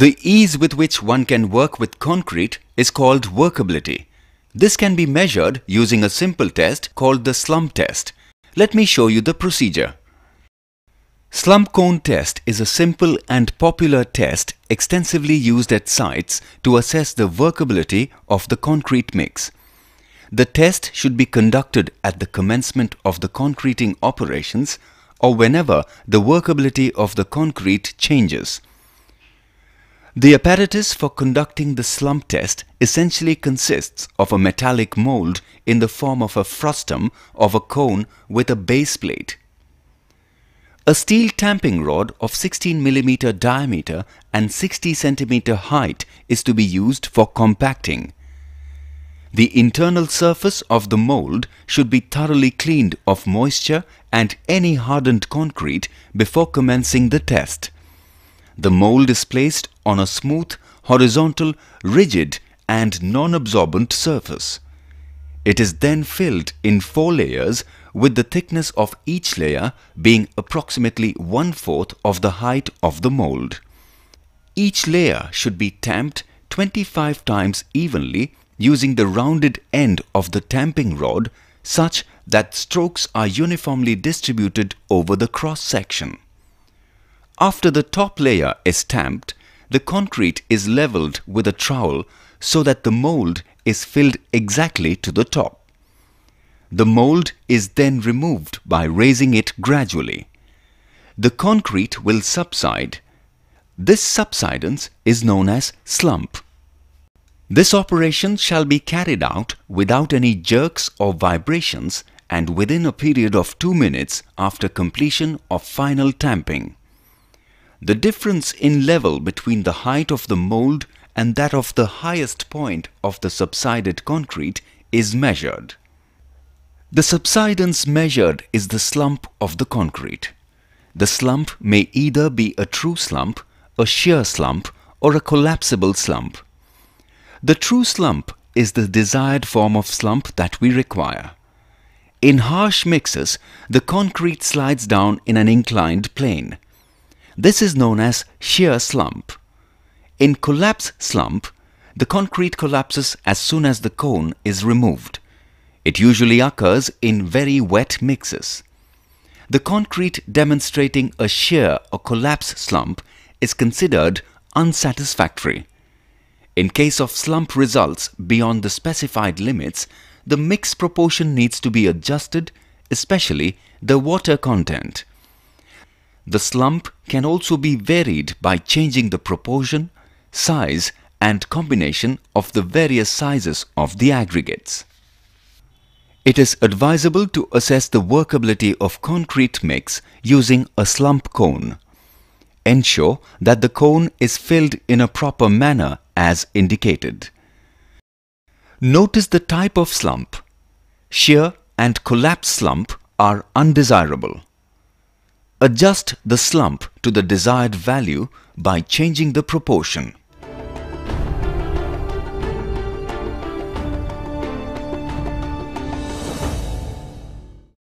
The ease with which one can work with concrete is called workability. This can be measured using a simple test called the slump test. Let me show you the procedure. Slump cone test is a simple and popular test extensively used at sites to assess the workability of the concrete mix. The test should be conducted at the commencement of the concreting operations or whenever the workability of the concrete changes. The apparatus for conducting the slump test essentially consists of a metallic mold in the form of a frustum of a cone with a base plate. A steel tamping rod of 16 mm diameter and 60 cm height is to be used for compacting. The internal surface of the mold should be thoroughly cleaned of moisture and any hardened concrete before commencing the test. The mold is placed on a smooth, horizontal, rigid and non-absorbent surface. It is then filled in 4 layers with the thickness of each layer being approximately 1/4 of the height of the mold. Each layer should be tamped 25 times evenly using the rounded end of the tamping rod such that strokes are uniformly distributed over the cross section. After the top layer is tamped, the concrete is leveled with a trowel so that the mold is filled exactly to the top. The mold is then removed by raising it gradually. The concrete will subside. This subsidence is known as slump. This operation shall be carried out without any jerks or vibrations and within a period of 2 minutes after completion of final tamping. The difference in level between the height of the mold and that of the highest point of the subsided concrete is measured. The subsidence measured is the slump of the concrete. The slump may either be a true slump, a shear slump, or a collapsible slump. The true slump is the desired form of slump that we require. In harsh mixes, the concrete slides down in an inclined plane. This is known as shear slump. In collapse slump, the concrete collapses as soon as the cone is removed. It usually occurs in very wet mixes. The concrete demonstrating a shear or collapse slump is considered unsatisfactory. In case of slump results beyond the specified limits, the mix proportion needs to be adjusted, especially the water content. The slump can also be varied by changing the proportion, size and combination of the various sizes of the aggregates. It is advisable to assess the workability of concrete mix using a slump cone. Ensure that the cone is filled in a proper manner as indicated. Notice the type of slump. Shear and collapse slump are undesirable. Adjust the slump to the desired value by changing the proportion.